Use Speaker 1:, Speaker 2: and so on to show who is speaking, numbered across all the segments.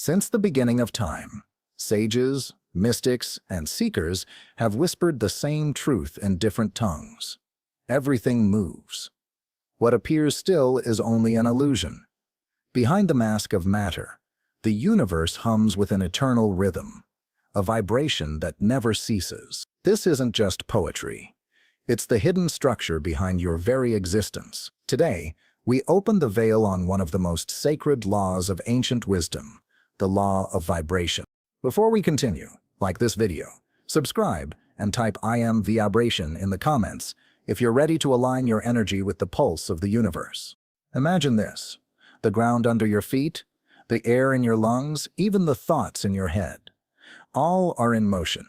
Speaker 1: Since the beginning of time, sages, mystics, and seekers have whispered the same truth in different tongues. Everything moves. What appears still is only an illusion. Behind the mask of matter, the universe hums with an eternal rhythm, a vibration that never ceases. This isn't just poetry. It's the hidden structure behind your very existence. Today, we open the veil on one of the most sacred laws of ancient wisdom, the law of vibration. Before we continue, like this video, subscribe, and type "I am Vibration" in the comments if you're ready to align your energy with the pulse of the universe. Imagine this: the ground under your feet, the air in your lungs, even the thoughts in your head. All are in motion.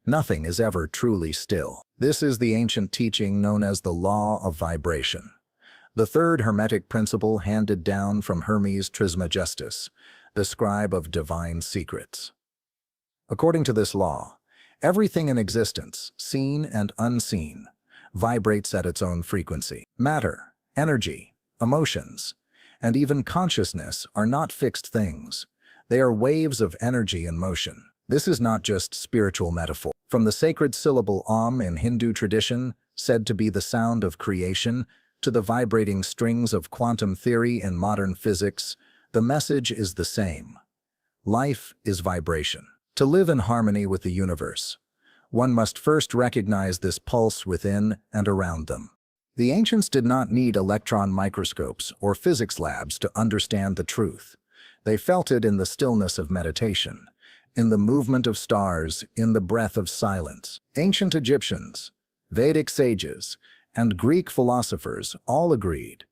Speaker 1: Nothing is ever truly still. This is the ancient teaching known as the law of vibration, the third Hermetic principle handed down from Hermes Trismegistus, the scribe of divine secrets. According to this law, everything in existence, seen and unseen, vibrates at its own frequency. Matter, energy, emotions, and even consciousness are not fixed things. They are waves of energy in motion. This is not just spiritual metaphor. From the sacred syllable Om in Hindu tradition, said to be the sound of creation, to the vibrating strings of quantum theory in modern physics, the message is the same. Life is vibration. To live in harmony with the universe, one must first recognize this pulse within and around them. The ancients did not need electron microscopes or physics labs to understand the truth. They felt it in the stillness of meditation, in the movement of stars, in the breath of silence. Ancient Egyptians, Vedic sages, and Greek philosophers all agreed,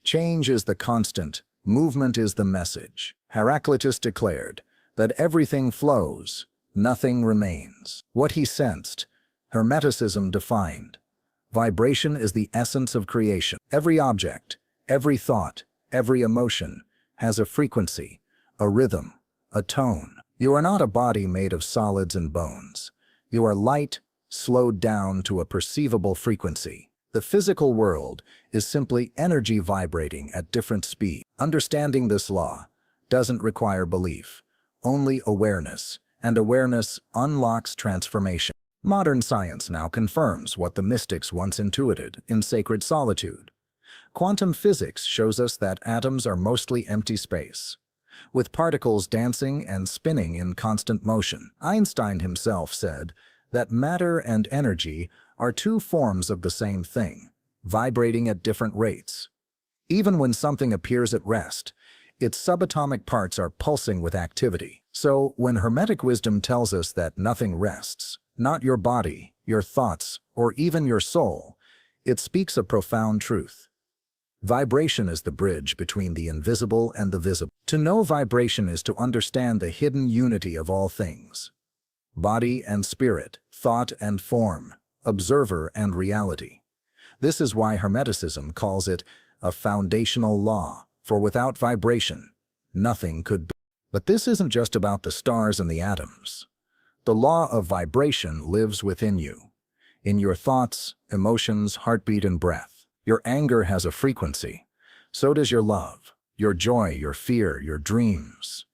Speaker 1: change is the constant, movement is the message. Heraclitus declared that everything flows, nothing remains. What he sensed, Hermeticism defined. Vibration is the essence of creation. Every object, every thought, every emotion has a frequency, a rhythm, a tone. You are not a body made of solids and bones. You are light, slowed down to a perceivable frequency. The physical world is simply energy vibrating at different speeds. Understanding this law doesn't require belief, only awareness, and awareness unlocks transformation. Modern science now confirms what the mystics once intuited in sacred solitude. Quantum physics shows us that atoms are mostly empty space, with particles dancing and spinning in constant motion. Einstein himself said that matter and energy are two forms of the same thing, vibrating at different rates. Even when something appears at rest, its subatomic parts are pulsing with activity. So, when Hermetic wisdom tells us that nothing rests, not your body, your thoughts, or even your soul, it speaks a profound truth. Vibration is the bridge between the invisible and the visible. To know vibration is to understand the hidden unity of all things: body and spirit, thought and form, observer and reality. This is why Hermeticism calls it a foundational law, for without vibration, nothing could be. But this isn't just about the stars and the atoms. The law of vibration lives within you, in your thoughts, emotions, heartbeat, and breath. Your anger has a frequency. So does your love, your joy, your fear, your dreams.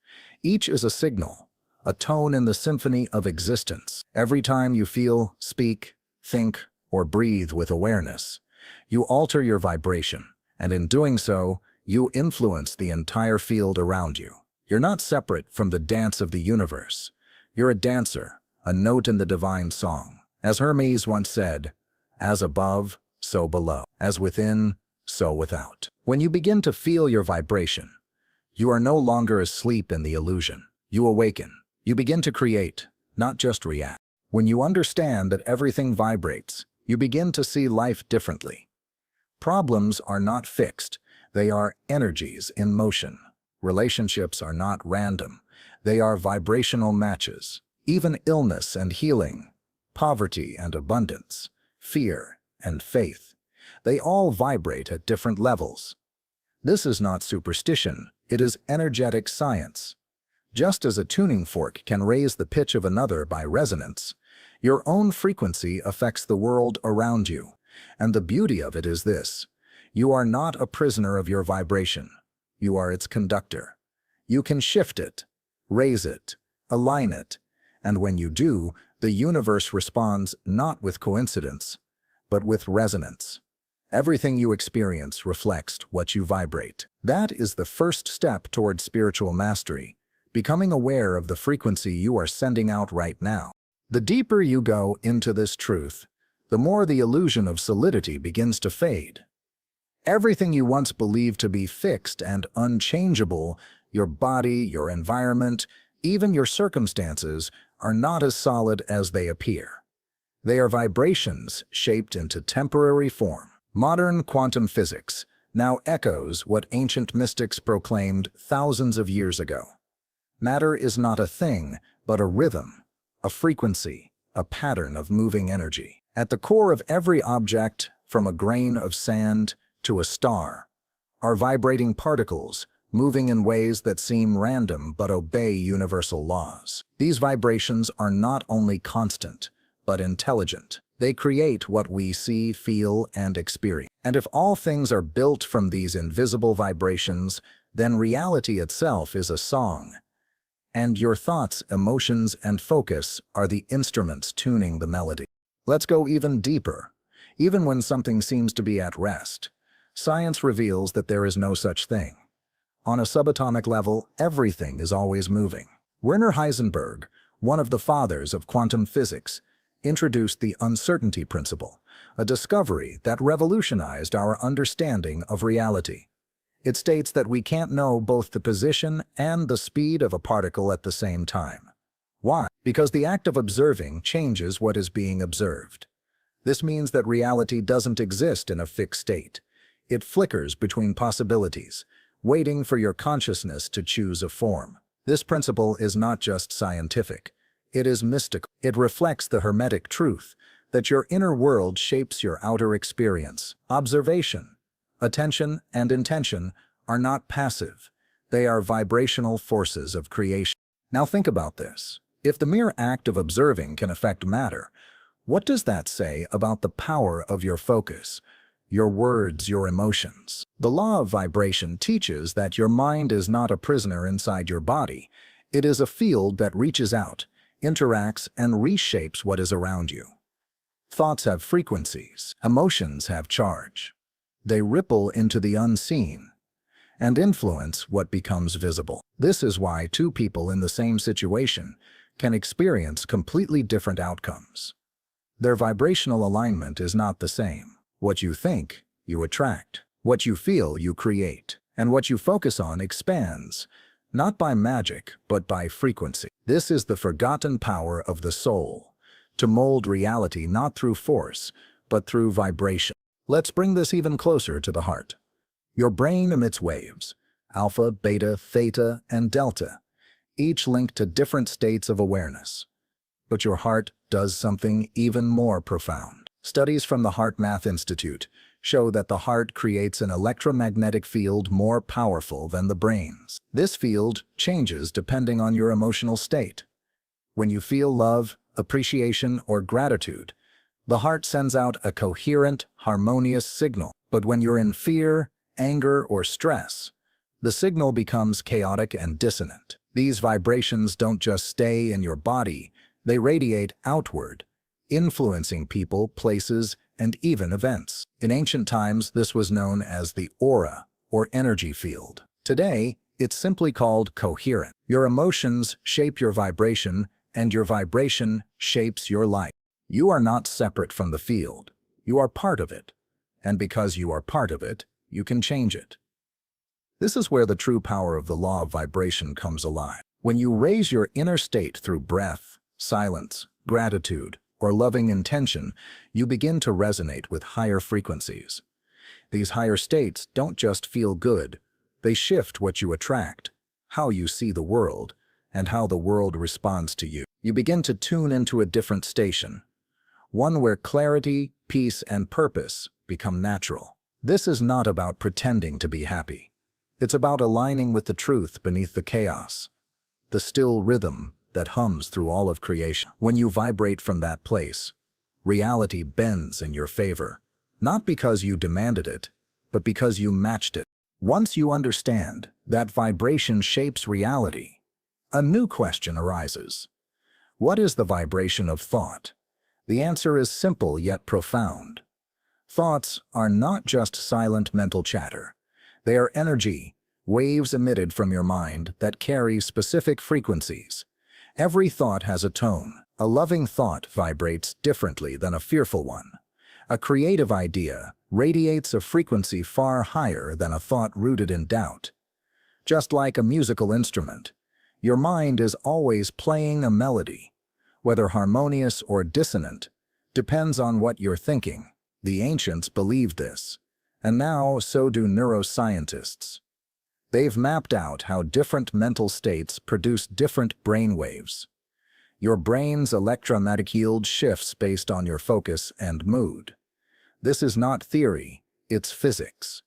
Speaker 1: Each is a signal, a tone in the symphony of existence. Every time you feel, speak, think, or breathe with awareness, you alter your vibration, and in doing so, you influence the entire field around you. You're not separate from the dance of the universe. You're a dancer, a note in the divine song. As Hermes once said, "As above, so below. As within, so without." When you begin to feel your vibration, you are no longer asleep in the illusion. You awaken. You begin to create, not just react. When you understand that everything vibrates, you begin to see life differently. Problems are not fixed. They are energies in motion. Relationships are not random. They are vibrational matches. Even illness and healing, poverty and abundance, fear and faith, they all vibrate at different levels. This is not superstition. It is energetic science. Just as a tuning fork can raise the pitch of another by resonance, your own frequency affects the world around you. And the beauty of it is this: you are not a prisoner of your vibration. You are its conductor. You can shift it, raise it, align it, and when you do, the universe responds not with coincidence, but with resonance. Everything you experience reflects what you vibrate. That is the first step toward spiritual mastery, becoming aware of the frequency you are sending out right now. The deeper you go into this truth, the more the illusion of solidity begins to fade. Everything you once believed to be fixed and unchangeable, your body, your environment, even your circumstances, are not as solid as they appear. They are vibrations shaped into temporary form. Modern quantum physics now echoes what ancient mystics proclaimed thousands of years ago. Matter is not a thing, but a rhythm, a frequency, a pattern of moving energy. At the core of every object, from a grain of sand to a star, are vibrating particles moving in ways that seem random but obey universal laws. These vibrations are not only constant, but intelligent. They create what we see, feel, and experience. And if all things are built from these invisible vibrations, then reality itself is a song. And your thoughts, emotions, and focus are the instruments tuning the melody. Let's go even deeper. Even when something seems to be at rest, science reveals that there is no such thing. On a subatomic level, everything is always moving. Werner Heisenberg, one of the fathers of quantum physics, introduced the uncertainty principle, a discovery that revolutionized our understanding of reality. It states that we can't know both the position and the speed of a particle at the same time. Why? Because the act of observing changes what is being observed. This means that reality doesn't exist in a fixed state. It flickers between possibilities, waiting for your consciousness to choose a form. This principle is not just scientific. It is mystical. It reflects the Hermetic truth that your inner world shapes your outer experience. Observation, attention, and intention are not passive. They are vibrational forces of creation. Now think about this. If the mere act of observing can affect matter, what does that say about the power of your focus, your words, your emotions? The law of vibration teaches that your mind is not a prisoner inside your body. It is a field that reaches out, interacts, and reshapes what is around you. Thoughts have frequencies, emotions have charge. They ripple into the unseen and influence what becomes visible. This is why two people in the same situation can experience completely different outcomes. Their vibrational alignment is not the same. What you think, you attract. What you feel, you create. And what you focus on expands, not by magic, but by frequency. This is the forgotten power of the soul, to mold reality not through force, but through vibration. Let's bring this even closer to the heart. Your brain emits waves, alpha, beta, theta, and delta, each linked to different states of awareness. But your heart does something even more profound. Studies from the Heart Math Institute show that the heart creates an electromagnetic field more powerful than the brain's. This field changes depending on your emotional state. When you feel love, appreciation, or gratitude, the heart sends out a coherent, harmonious signal. But when you're in fear, anger, or stress, the signal becomes chaotic and dissonant. These vibrations don't just stay in your body, they radiate outward, influencing people, places, and even events. In ancient times, this was known as the aura, or energy field. Today, it's simply called coherent. Your emotions shape your vibration, and your vibration shapes your life. You are not separate from the field. You are part of it. And because you are part of it, you can change it. This is where the true power of the law of vibration comes alive. When you raise your inner state through breath, silence, gratitude, or loving intention, you begin to resonate with higher frequencies. These higher states don't just feel good, they shift what you attract, how you see the world, and how the world responds to you. You begin to tune into a different station, one where clarity, peace, and purpose become natural. This is not about pretending to be happy. It's about aligning with the truth beneath the chaos, the still rhythm that hums through all of creation. When you vibrate from that place, reality bends in your favor, not because you demanded it, but because you matched it. Once you understand that vibration shapes reality, A new question arises. What is the vibration of thought? The answer is simple yet profound. Thoughts are not just silent mental chatter. They are energy, waves emitted from your mind that carry specific frequencies. Every thought has a tone. A loving thought vibrates differently than a fearful one. A creative idea radiates a frequency far higher than a thought rooted in doubt. Just like a musical instrument, your mind is always playing a melody. Whether harmonious or dissonant, depends on what you're thinking. The ancients believed this, and now so do neuroscientists. They've mapped out how different mental states produce different brain waves. Your brain's electromagnetic field shifts based on your focus and mood. This is not theory, it's physics.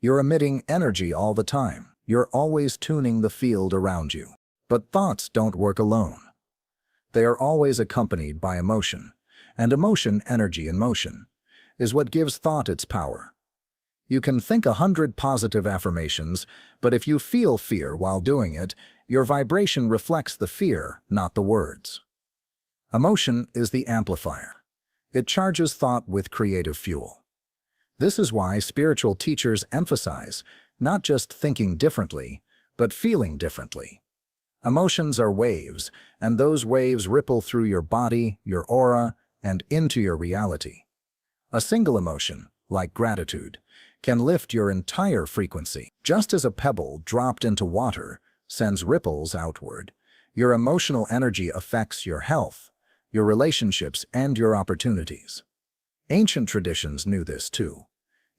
Speaker 1: You're emitting energy all the time. You're always tuning the field around you. But thoughts don't work alone. They are always accompanied by emotion, and emotion, energy in motion, is what gives thought its power. You can think 100 positive affirmations, but if you feel fear while doing it, your vibration reflects the fear, not the words. Emotion is the amplifier. It charges thought with creative fuel. This is why spiritual teachers emphasize not just thinking differently, but feeling differently. Emotions are waves, and those waves ripple through your body, your aura, and into your reality. A single emotion, like gratitude, can lift your entire frequency. Just as a pebble dropped into water sends ripples outward, your emotional energy affects your health, your relationships, and your opportunities. Ancient traditions knew this too.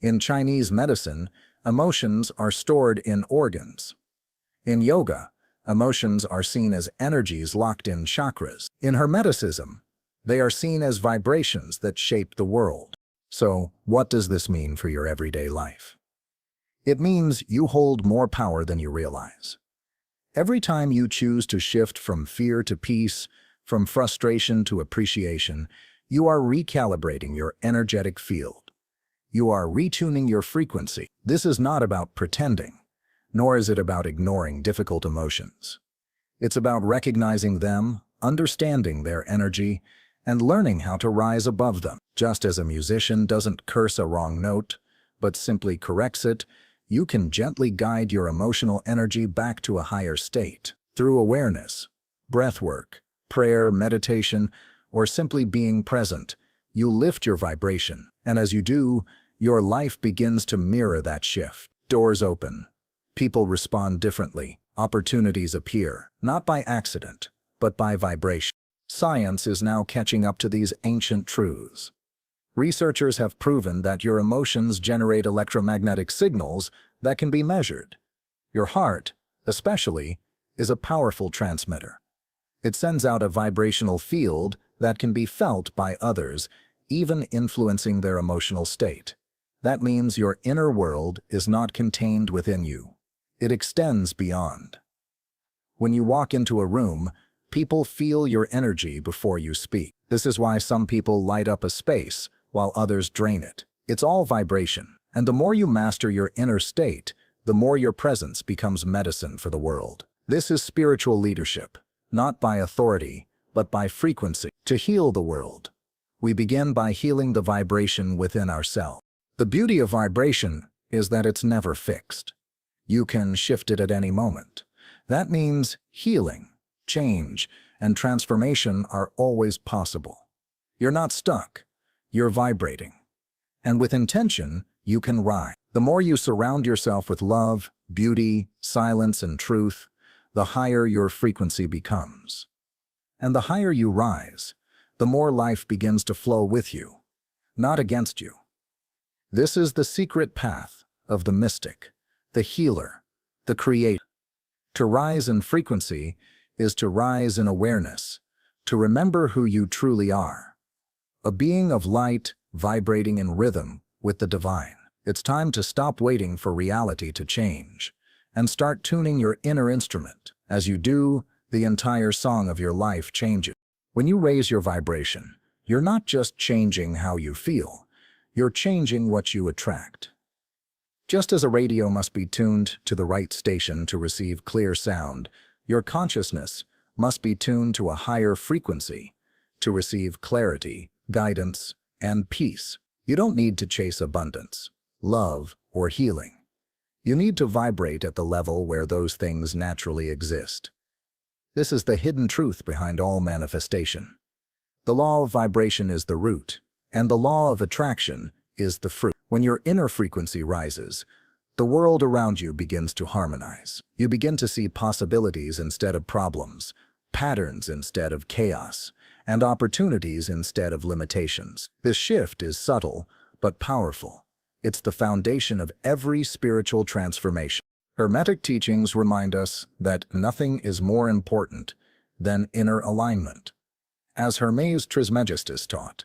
Speaker 1: In Chinese medicine, emotions are stored in organs. In yoga, emotions are seen as energies locked in chakras. In Hermeticism, they are seen as vibrations that shape the world. So, what does this mean for your everyday life? It means you hold more power than you realize. Every time you choose to shift from fear to peace, from frustration to appreciation, you are recalibrating your energetic field. You are retuning your frequency. This is not about pretending, nor is it about ignoring difficult emotions. It's about recognizing them, understanding their energy, and learning how to rise above them. Just as a musician doesn't curse a wrong note, but simply corrects it, you can gently guide your emotional energy back to a higher state. Through awareness, breathwork, prayer, meditation, or simply being present, you lift your vibration, and as you do, your life begins to mirror that shift. Doors open. People respond differently. Opportunities appear, not by accident, but by vibration. Science is now catching up to these ancient truths. Researchers have proven that your emotions generate electromagnetic signals that can be measured. Your heart, especially, is a powerful transmitter. It sends out a vibrational field that can be felt by others, even influencing their emotional state. That means your inner world is not contained within you. It extends beyond. When you walk into a room, people feel your energy before you speak. This is why some people light up a space while others drain it. It's all vibration. And the more you master your inner state, the more your presence becomes medicine for the world. This is spiritual leadership, not by authority, but by frequency. To heal the world, we begin by healing the vibration within ourselves. The beauty of vibration is that it's never fixed. You can shift it at any moment. That means healing, change, and transformation are always possible. You're not stuck. You're vibrating. And with intention, you can rise. The more you surround yourself with love, beauty, silence, and truth, the higher your frequency becomes. And the higher you rise, the more life begins to flow with you, not against you. This is the secret path of the mystic, the healer, the creator. To rise in frequency is to rise in awareness, to remember who you truly are. A being of light, vibrating in rhythm with the divine. It's time to stop waiting for reality to change and start tuning your inner instrument. As you do, the entire song of your life changes. When you raise your vibration, you're not just changing how you feel, you're changing what you attract. Just as a radio must be tuned to the right station to receive clear sound, Your consciousness must be tuned to a higher frequency to receive clarity, guidance, and peace. You don't need to chase abundance, love, or healing. You need to vibrate at the level where those things naturally exist. This is the hidden truth behind all manifestation. The law of vibration is the root, and the law of attraction is the fruit. When your inner frequency rises, the world around you begins to harmonize. You begin to see possibilities instead of problems, patterns instead of chaos, and opportunities instead of limitations. This shift is subtle but powerful. It's the foundation of every spiritual transformation. Hermetic teachings remind us that nothing is more important than inner alignment. As Hermes Trismegistus taught,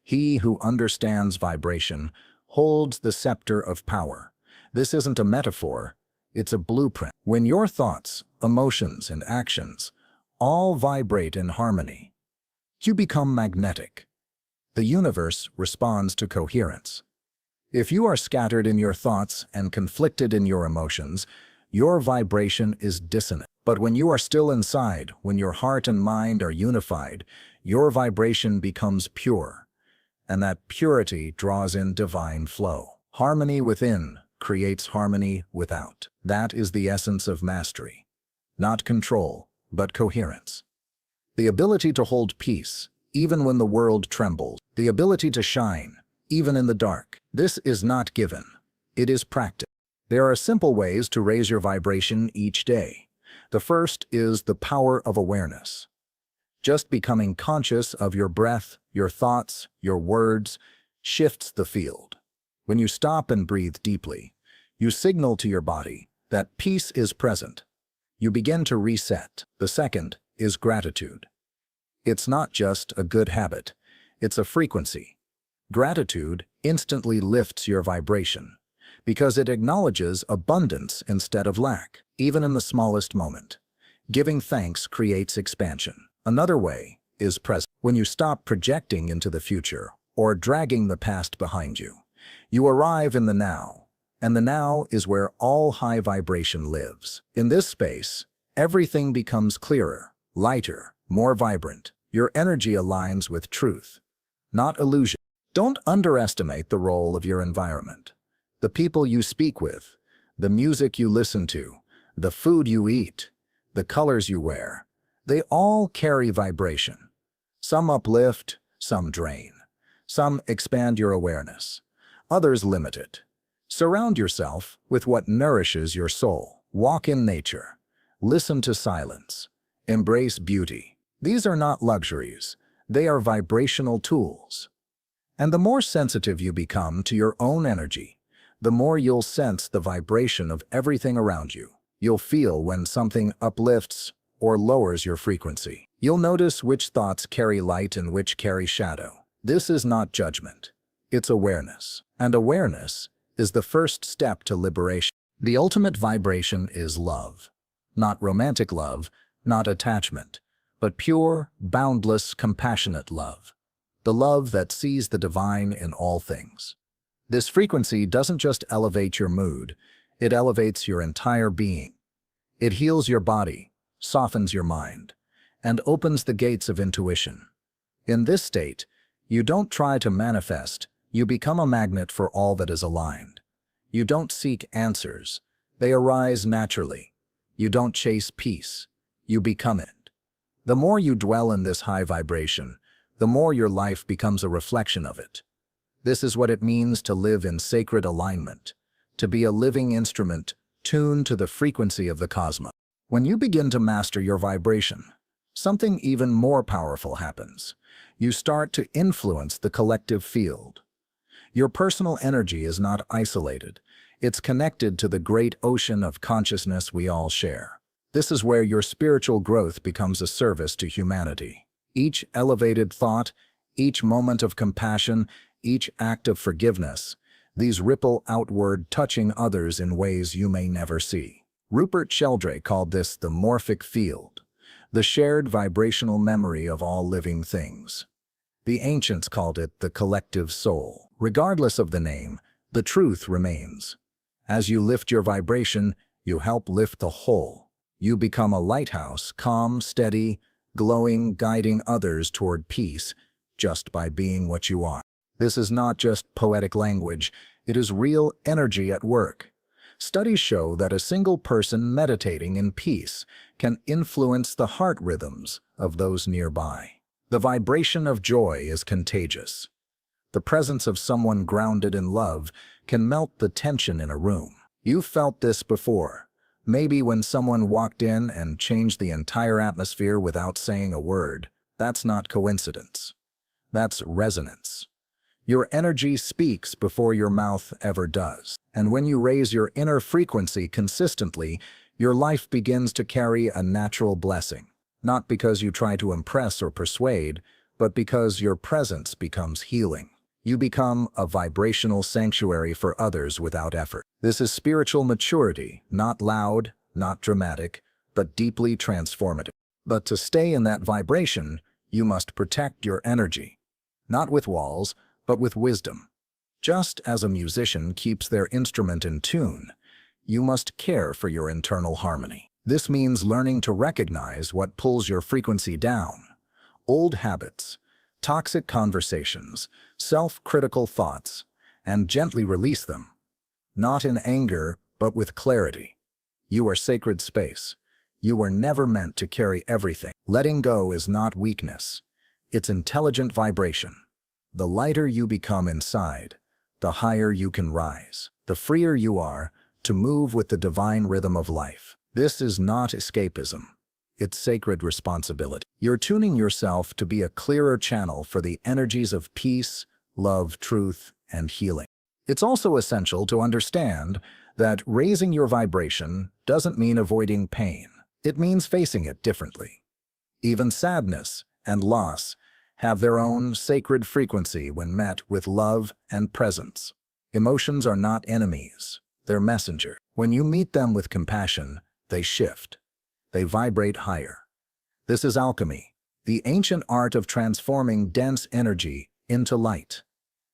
Speaker 1: he who understands vibration holds the scepter of power. This isn't a metaphor, it's a blueprint. When your thoughts, emotions, and actions all vibrate in harmony, you become magnetic. The universe responds to coherence. If you are scattered in your thoughts and conflicted in your emotions, your vibration is dissonant. But when you are still inside, when your heart and mind are unified, your vibration becomes pure, and that purity draws in divine flow. Harmony within creates harmony without. That is the essence of mastery. Not control, but coherence. The ability to hold peace, even when the world trembles. The ability to shine, even in the dark. This is not given. It is practiced. There are simple ways to raise your vibration each day. The first is the power of awareness. Just becoming conscious of your breath, your thoughts, your words, shifts the field. When you stop and breathe deeply, you signal to your body that peace is present. You begin to reset. The second is gratitude. It's not just a good habit, it's a frequency. Gratitude instantly lifts your vibration because it acknowledges abundance instead of lack, even in the smallest moment. Giving thanks creates expansion. Another way is present. When you stop projecting into the future or dragging the past behind you, you arrive in the now, and the now is where all high vibration lives. In this space, everything becomes clearer, lighter, more vibrant. Your energy aligns with truth, not illusion. Don't underestimate the role of your environment. The people you speak with, the music you listen to, the food you eat, the colors you wear, they all carry vibration. Some uplift, some drain. Some expand your awareness. Others limit it. Surround yourself with what nourishes your soul. Walk in nature. Listen to silence. Embrace beauty. These are not luxuries. They are vibrational tools. And the more sensitive you become to your own energy, the more you'll sense the vibration of everything around you. You'll feel when something uplifts or lowers your frequency. You'll notice which thoughts carry light and which carry shadow. This is not judgment. It's awareness. And awareness is the first step to liberation. The ultimate vibration is love. Not romantic love, not attachment, but pure, boundless, compassionate love. The love that sees the divine in all things. This frequency doesn't just elevate your mood, it elevates your entire being. It heals your body, softens your mind, and opens the gates of intuition. In this state, you don't try to manifest, you become a magnet for all that is aligned. You don't seek answers, they arise naturally. You don't chase peace, you become it. The more you dwell in this high vibration, the more your life becomes a reflection of it. This is what it means to live in sacred alignment, to be a living instrument tuned to the frequency of the cosmos. When you begin to master your vibration, something even more powerful happens. You start to influence the collective field. Your personal energy is not isolated. It's connected to the great ocean of consciousness we all share. This is where your spiritual growth becomes a service to humanity. Each elevated thought, each moment of compassion, each act of forgiveness, these ripple outward, touching others in ways you may never see. Rupert Sheldrake called this the morphic field, the shared vibrational memory of all living things. The ancients called it the collective soul. Regardless of the name, the truth remains. As you lift your vibration, you help lift the whole. You become a lighthouse, calm, steady, glowing, guiding others toward peace just by being what you are. This is not just poetic language, it is real energy at work. Studies show that a single person meditating in peace can influence the heart rhythms of those nearby. The vibration of joy is contagious. The presence of someone grounded in love can melt the tension in a room. You've felt this before. Maybe when someone walked in and changed the entire atmosphere without saying a word. That's not coincidence. That's resonance. Your energy speaks before your mouth ever does. And when you raise your inner frequency consistently, your life begins to carry a natural blessing. Not because you try to impress or persuade, but because your presence becomes healing. You become a vibrational sanctuary for others without effort. This is spiritual maturity, not loud, not dramatic, but deeply transformative. But to stay in that vibration, you must protect your energy. Not with walls, but with wisdom. Just as a musician keeps their instrument in tune, you must care for your internal harmony. This means learning to recognize what pulls your frequency down. Old habits, toxic conversations, self-critical thoughts, and gently release them. Not in anger, but with clarity. You are sacred space. You were never meant to carry everything. Letting go is not weakness. It's intelligent vibration. The lighter you become inside, the higher you can rise. The freer you are to move with the divine rhythm of life. This is not escapism. It's sacred responsibility. You're tuning yourself to be a clearer channel for the energies of peace, love, truth, and healing. It's also essential to understand that raising your vibration doesn't mean avoiding pain. It means facing it differently. Even sadness and loss have their own sacred frequency when met with love and presence. Emotions are not enemies, they're messengers. When you meet them with compassion, they shift. They vibrate higher. This is alchemy, the ancient art of transforming dense energy into light.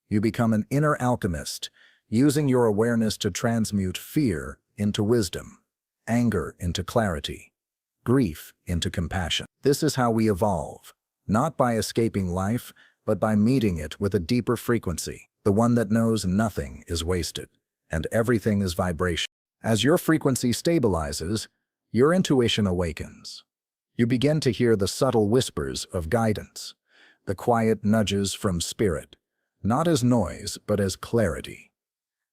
Speaker 1: You become an inner alchemist, using your awareness to transmute fear into wisdom, anger into clarity, grief into compassion. This is how we evolve. Not by escaping life, but by meeting it with a deeper frequency, the one that knows nothing is wasted, and everything is vibration. As your frequency stabilizes, your intuition awakens. You begin to hear the subtle whispers of guidance, the quiet nudges from spirit, not as noise, but as clarity.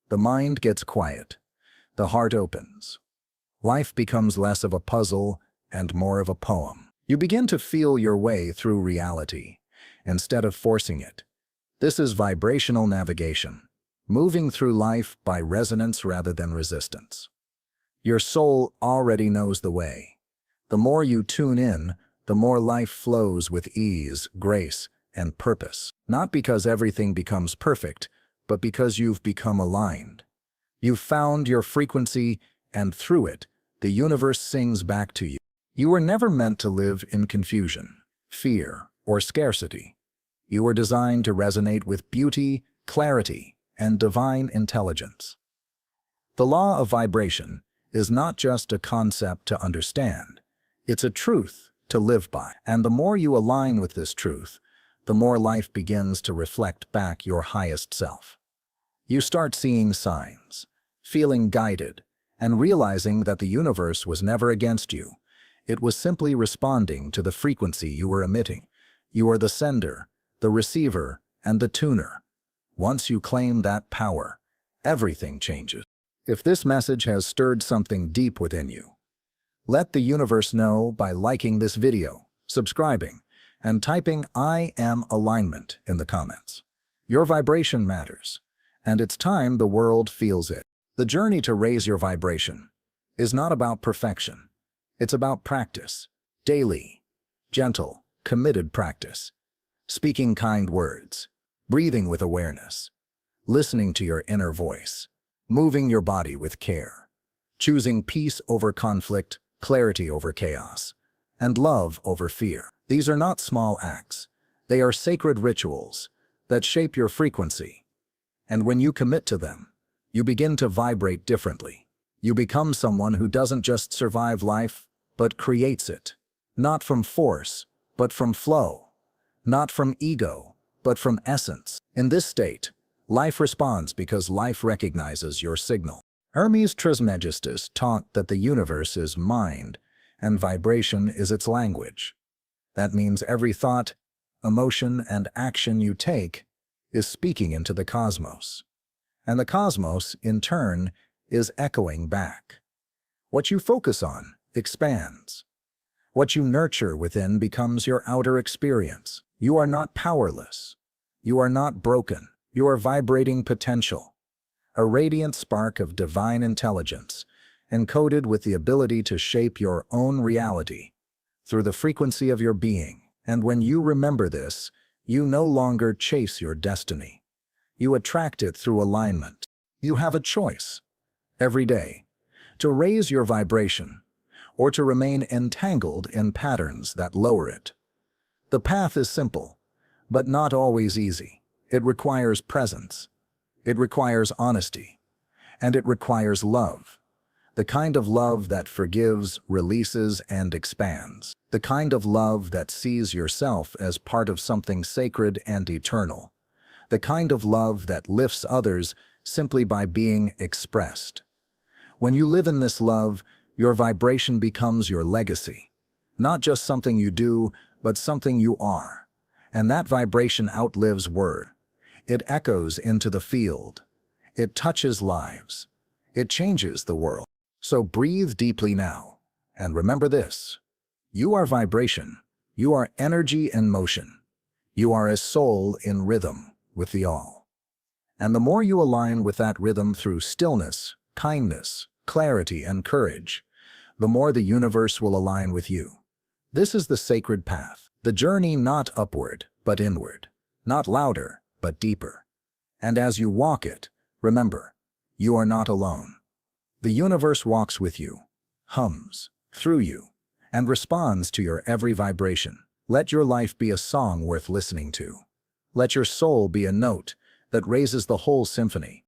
Speaker 1: The mind gets quiet, the heart opens. Life becomes less of a puzzle and more of a poem. You begin to feel your way through reality, instead of forcing it. This is vibrational navigation, moving through life by resonance rather than resistance. Your soul already knows the way. The more you tune in, the more life flows with ease, grace, and purpose. Not because everything becomes perfect, but because you've become aligned. You've found your frequency, and through it, the universe sings back to you. You were never meant to live in confusion, fear, or scarcity. You were designed to resonate with beauty, clarity, and divine intelligence. The law of vibration is not just a concept to understand. It's a truth to live by. And the more you align with this truth, the more life begins to reflect back your highest self. You start seeing signs, feeling guided, and realizing that the universe was never against you. It was simply responding to the frequency you were emitting. You are the sender, the receiver, and the tuner. Once you claim that power, everything changes. If this message has stirred something deep within you, let the universe know by liking this video, subscribing, and typing "I am alignment" in the comments. Your vibration matters, and it's time the world feels it. The journey to raise your vibration is not about perfection. It's about practice, daily, gentle, committed practice, speaking kind words, breathing with awareness, listening to your inner voice, moving your body with care, choosing peace over conflict, clarity over chaos, and love over fear. These are not small acts. They are sacred rituals that shape your frequency. And when you commit to them, you begin to vibrate differently. You become someone who doesn't just survive life, but creates it. Not from force, but from flow. Not from ego, but from essence. In this state, life responds because life recognizes your signal. Hermes Trismegistus taught that the universe is mind, and vibration is its language. That means every thought, emotion, and action you take is speaking into the cosmos. And the cosmos, in turn, is echoing back. What you focus on expands. What you nurture within becomes your outer experience. You are not powerless. You are not broken. You are vibrating potential, a radiant spark of divine intelligence, encoded with the ability to shape your own reality through the frequency of your being. And when you remember this, you no longer chase your destiny. You attract it through alignment. You have a choice every day to raise your vibration or to remain entangled in patterns that lower it. The path is simple, but not always easy. It requires presence. It requires honesty. And it requires love. The kind of love that forgives, releases, and expands. The kind of love that sees yourself as part of something sacred and eternal. The kind of love that lifts others simply by being expressed. When you live in this love, your vibration becomes your legacy. Not just something you do, but something you are. And that vibration outlives word. It echoes into the field. It touches lives. It changes the world. So breathe deeply now, and remember this. You are vibration. You are energy in motion. You are a soul in rhythm with the all. And the more you align with that rhythm through stillness, kindness, clarity, and courage, the more the universe will align with you. This is the sacred path, the journey not upward, but inward, not louder, but deeper. And as you walk it, remember, you are not alone. The universe walks with you, hums through you, and responds to your every vibration. Let your life be a song worth listening to. Let your soul be a note that raises the whole symphony.